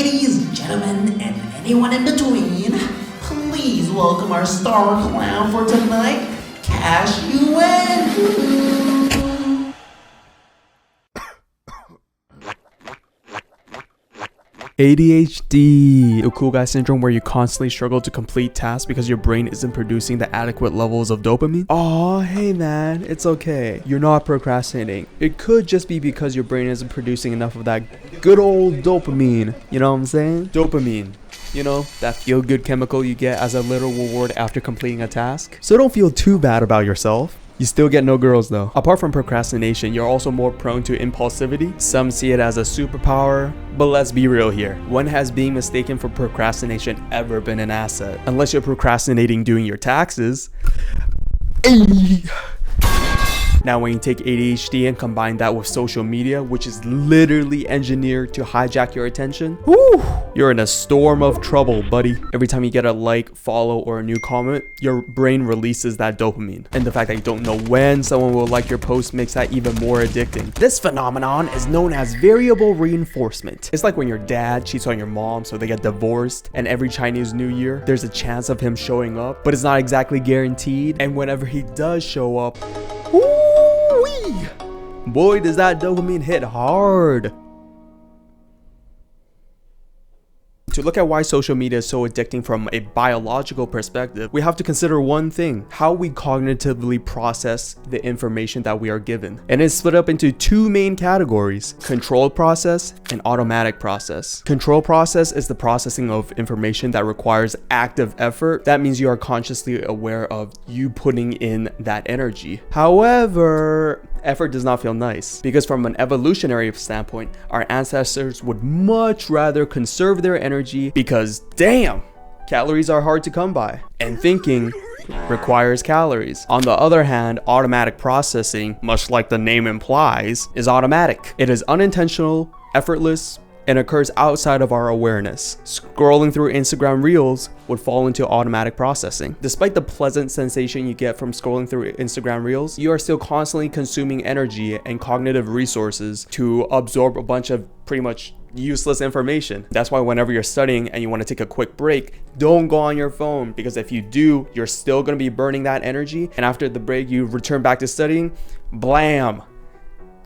Ladies, gentlemen, and anyone in between, please welcome our star clown for tonight, Cash UN. ADHD, a cool guy syndrome where you constantly struggle to complete tasks because your brain isn't producing the adequate levels of dopamine. Oh, hey man, it's okay. You're not procrastinating. It could just be because your brain isn't producing enough of that good old dopamine. You know what I'm saying? Dopamine. You know, that feel-good chemical you get as a little reward after completing a task. So don't feel too bad about yourself. You still get no girls though. Apart from procrastination, you're also more prone to impulsivity. Some see it as a superpower, but let's be real here. When has being mistaken for procrastination ever been an asset? Unless you're procrastinating doing your taxes. Now when you take ADHD and combine that with social media, which is literally engineered to hijack your attention, whew, you're in a storm of trouble, buddy. Every time you get a like, follow, or a new comment, your brain releases that dopamine. And the fact that you don't know when someone will like your post makes that even more addicting. This phenomenon is known as variable reinforcement. It's like when your dad cheats on your mom so they get divorced, and every Chinese New Year, there's a chance of him showing up, but it's not exactly guaranteed. And whenever he does show up, boy, does that dopamine hit hard. To look at why social media is so addicting from a biological perspective, we have to consider one thing: how we cognitively process the information that we are given. And it's split up into two main categories: controlled process and automatic process. Controlled process is the processing of information that requires active effort. That means you are consciously aware of you putting in that energy. However, effort does not feel nice, because from an evolutionary standpoint, our ancestors would much rather conserve their energy because, damn, calories are hard to come by, and thinking requires calories. On the other hand, automatic processing, much like the name implies, is automatic. It is unintentional, effortless, and occurs outside of our awareness. Scrolling through Instagram Reels would fall into automatic processing. Despite the pleasant sensation you get from scrolling through Instagram Reels, you are still constantly consuming energy and cognitive resources to absorb a bunch of pretty much useless information. That's why whenever you're studying and you want to take a quick break, don't go on your phone, because if you do, you're still going to be burning that energy, and after the break you return back to studying, blam,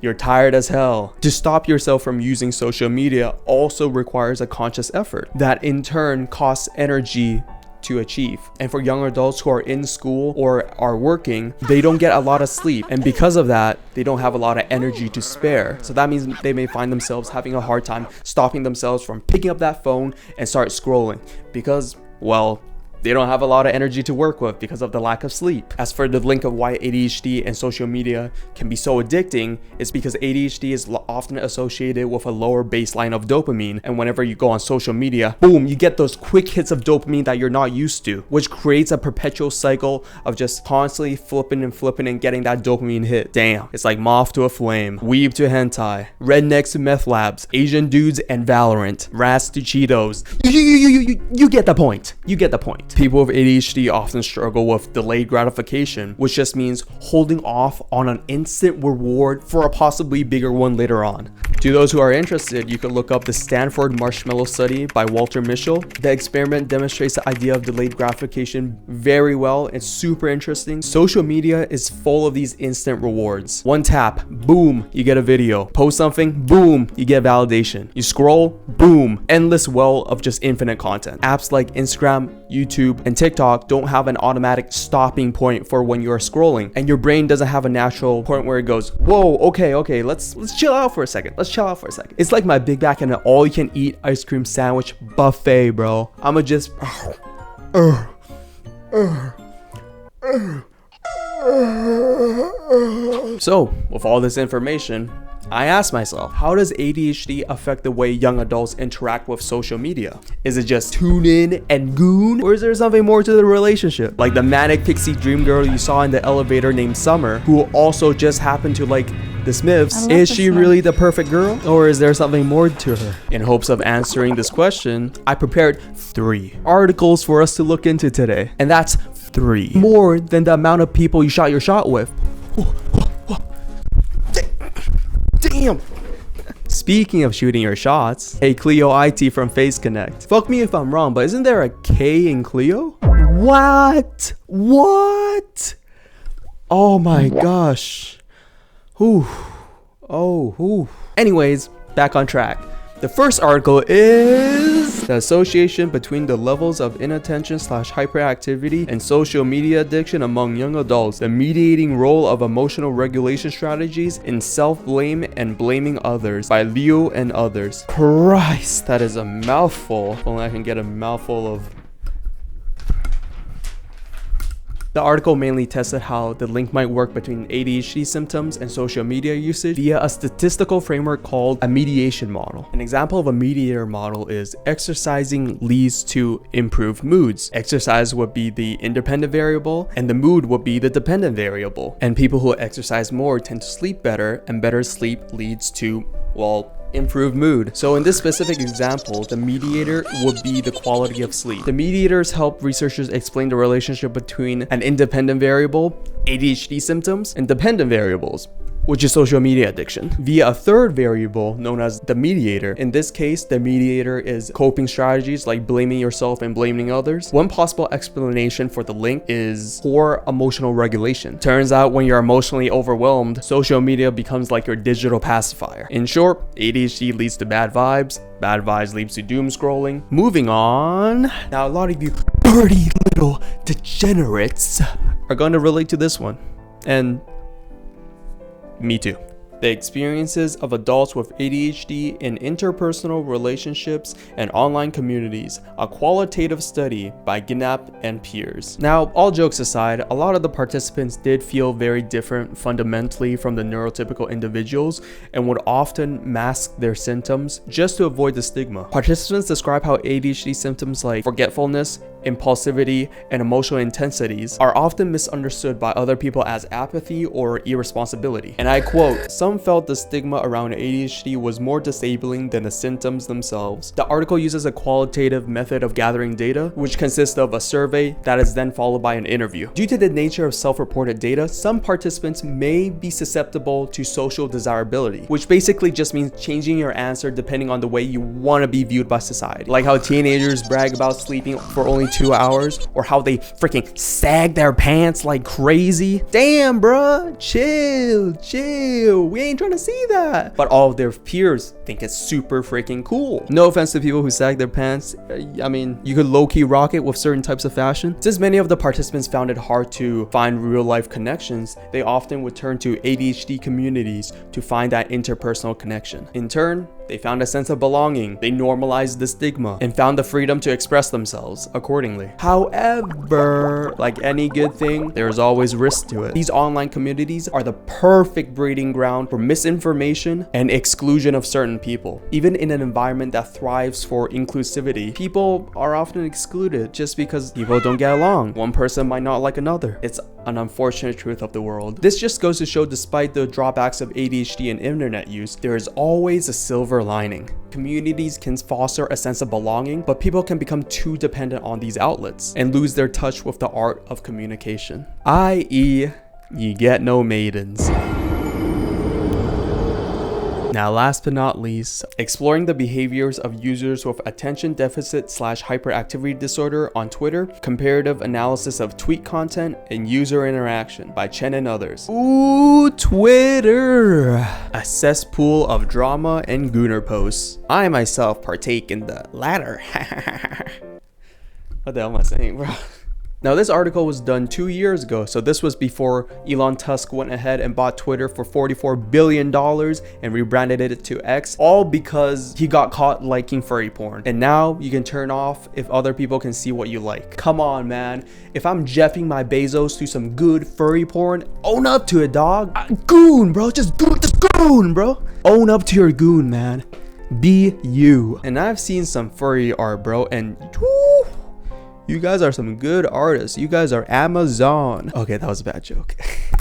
you're tired as hell. To stop yourself from using social media also requires a conscious effort that in turn costs energy to achieve. And for young adults who are in school or are working, they don't get a lot of sleep, and because of that, they don't have a lot of energy to spare. So that means they may find themselves having a hard time stopping themselves from picking up that phone and start scrolling, because, well, they don't have a lot of energy to work with because of the lack of sleep. As for the link of why ADHD and social media can be so addicting, it's because ADHD is often associated with a lower baseline of dopamine, and whenever you go on social media, boom, you get those quick hits of dopamine that you're not used to, which creates a perpetual cycle of just constantly flipping and getting that dopamine hit. Damn, it's like moth to a flame, weeb to hentai, rednecks to meth labs, Asian dudes and Valorant, rats to Cheetos. You get the point. You get the point. People with ADHD often struggle with delayed gratification, which just means holding off on an instant reward for a possibly bigger one later on. To those who are interested, you can look up the Stanford Marshmallow Study by Walter Mischel. The experiment demonstrates the idea of delayed gratification very well. It's super interesting. Social media is full of these instant rewards. One tap, boom, you get a video. Post something, boom, you get validation. You scroll, boom, endless well of just infinite content. Apps like Instagram, YouTube, and TikTok don't have an automatic stopping point for when you're scrolling, and your brain doesn't have a natural point where it goes, whoa, okay, let's chill out for a second. It's like my Big Mac and an all-you-can-eat ice cream sandwich buffet, bro. I'ma just So, with all this information, I asked myself, how does ADHD affect the way young adults interact with social media? Is it just tune in and goon? Or is there something more to the relationship? Like the manic pixie dream girl you saw in the elevator named Summer, who also just happened to like the Smiths. Is she really the perfect girl? Or is there something more to her? In hopes of answering this question, I prepared 3 articles for us to look into today. And that's 3. More than the amount of people you shot your shot with. Damn. Speaking of shooting your shots, hey Cleo IT from Face Connect. Fuck me if I'm wrong, but isn't there a K in Cleo? What? What? Oh my gosh. Whew. Oh, whew. Anyways, back on track. The first article is the association between the levels of inattention/hyperactivity and social media addiction among young adults, the mediating role of emotional regulation strategies in self-blame and blaming others by Leo and others. Christ, that is a mouthful. If only I can get a mouthful of... The article mainly tested how the link might work between ADHD symptoms and social media usage via a statistical framework called a mediation model. An example of a mediator model is exercising leads to improved moods. Exercise would be the independent variable and the mood would be the dependent variable. And people who exercise more tend to sleep better, and better sleep leads to, well, improved mood. So in this specific example, the mediator would be the quality of sleep. The mediators help researchers explain the relationship between an independent variable, ADHD symptoms, and dependent variables, which is social media addiction, via a third variable known as the mediator. In this case, the mediator is coping strategies like blaming yourself and blaming others. One possible explanation for the link is poor emotional regulation. Turns out when you're emotionally overwhelmed, social media becomes like your digital pacifier. In short, ADHD leads to bad vibes leads to doom scrolling. Moving on. Now a lot of you dirty little degenerates are going to relate to this one. And me too. The experiences of adults with ADHD in interpersonal relationships and online communities, a qualitative study by Gnap and peers. Now, all jokes aside, a lot of the participants did feel very different fundamentally from the neurotypical individuals and would often mask their symptoms just to avoid the stigma. Participants describe how ADHD symptoms like forgetfulness, impulsivity, and emotional intensities are often misunderstood by other people as apathy or irresponsibility. And I quote, "Some felt the stigma around ADHD was more disabling than the symptoms themselves." The article uses a qualitative method of gathering data, which consists of a survey that is then followed by an interview. Due to the nature of self-reported data, some participants may be susceptible to social desirability, which basically just means changing your answer depending on the way you want to be viewed by society. Like how teenagers brag about sleeping for only 2 hours, or how they freaking sag their pants like crazy. Damn, bruh, chill. We ain't trying to see that. But all of their peers think it's super freaking cool. No offense to people who sag their pants. I mean, you could low-key rock it with certain types of fashion. Since many of the participants found it hard to find real-life connections, they often would turn to ADHD communities to find that interpersonal connection. In turn, they found a sense of belonging, they normalized the stigma, and found the freedom to express themselves accordingly. However, like any good thing, there's always risk to it. These online communities are the perfect breeding ground for misinformation and exclusion of certain people. Even in an environment that thrives for inclusivity, people are often excluded just because people don't get along. One person might not like another. It's an unfortunate truth of the world. This just goes to show, despite the drawbacks of ADHD and internet use, there is always a silver lining. Communities can foster a sense of belonging, but people can become too dependent on these outlets and lose their touch with the art of communication, i.e., you get no maidens. Now, last but not least, exploring the behaviors of users with attention deficit/hyperactivity disorder on Twitter, comparative analysis of tweet content and user interaction by Chen and others. Ooh, Twitter! A cesspool of drama and gooner posts. I myself partake in the latter. What the hell am I saying, bro? Now, this article was done 2 years ago, so this was before Elon Musk went ahead and bought Twitter for $44 billion and rebranded it to X, all because he got caught liking furry porn. And now you can turn off if other people can see what you like. Come on, man. If I'm jeffing my Bezos to some good furry porn, own up to it, dog. Goon, bro. Just goon, bro. Own up to your goon, man. Be you. And I've seen some furry art, bro, and whoo, you guys are some good artists. You guys are Amazon. Okay, that was a bad joke.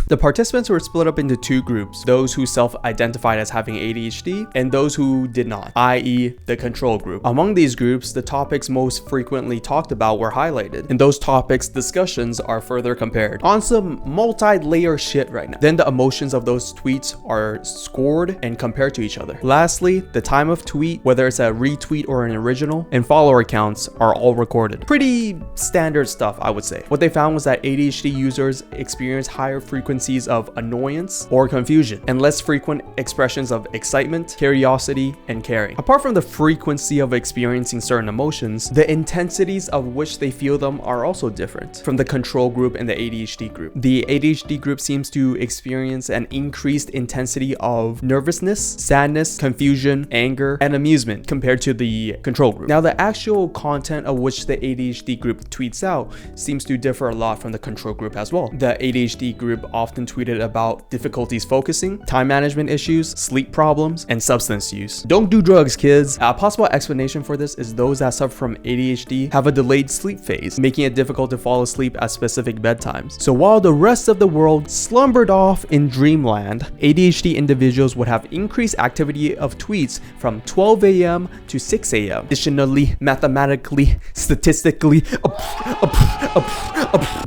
The participants were split up into two groups, those who self-identified as having ADHD and those who did not, i.e. the control group. Among these groups, the topics most frequently talked about were highlighted. In those topics, discussions are further compared. On some multi-layer shit right now. Then the emotions of those tweets are scored and compared to each other. Lastly, the time of tweet, whether it's a retweet or an original, and follower counts are all recorded. Pretty standard stuff, I would say. What they found was that ADHD users experience higher frequencies of annoyance or confusion and less frequent expressions of excitement, curiosity, and caring. Apart from the frequency of experiencing certain emotions, the intensities of which they feel them are also different from the control group and the ADHD group. The ADHD group seems to experience an increased intensity of nervousness, sadness, confusion, anger, and amusement compared to the control group. Now, the actual content of which the ADHD group tweets out seems to differ a lot from the control group as well. The ADHD group often tweeted about difficulties focusing, time management issues, sleep problems, and substance use. Don't do drugs, kids. A possible explanation for this is those that suffer from ADHD have a delayed sleep phase, making it difficult to fall asleep at specific bedtimes. So while the rest of the world slumbered off in dreamland, ADHD individuals would have increased activity of tweets from 12 a.m. to 6 a.m. Additionally, mathematically, statistically,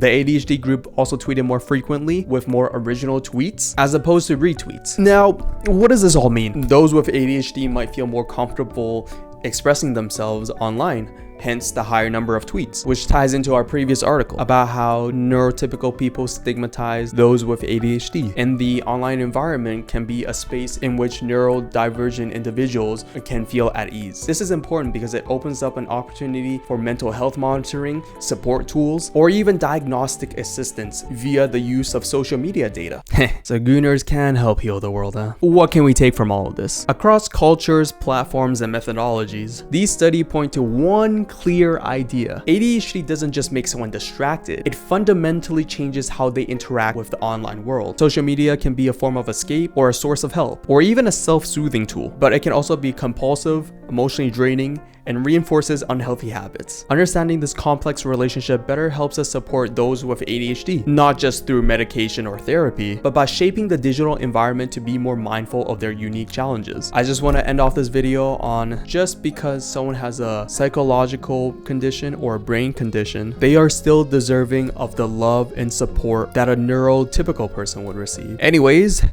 the ADHD group also tweeted more frequently with more original tweets as opposed to retweets. Now, what does this all mean? Those with ADHD might feel more comfortable expressing themselves online, hence the higher number of tweets, which ties into our previous article about how neurotypical people stigmatize those with ADHD. And the online environment can be a space in which neurodivergent individuals can feel at ease. This is important because it opens up an opportunity for mental health monitoring, support tools, or even diagnostic assistance via the use of social media data. So Gooners can help heal the world, huh? What can we take from all of this? Across cultures, platforms, and methodologies, these studies point to one clear idea. ADHD doesn't just make someone distracted, it fundamentally changes how they interact with the online world. Social media can be a form of escape or a source of help, or even a self-soothing tool, but it can also be compulsive, emotionally draining, and reinforces unhealthy habits. Understanding this complex relationship better helps us support those with ADHD, not just through medication or therapy, but by shaping the digital environment to be more mindful of their unique challenges. I just want to end off this video on just because someone has a psychological condition or a brain condition, they are still deserving of the love and support that a neurotypical person would receive. Anyways,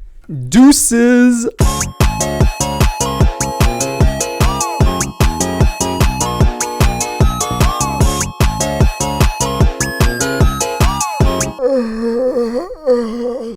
deuces!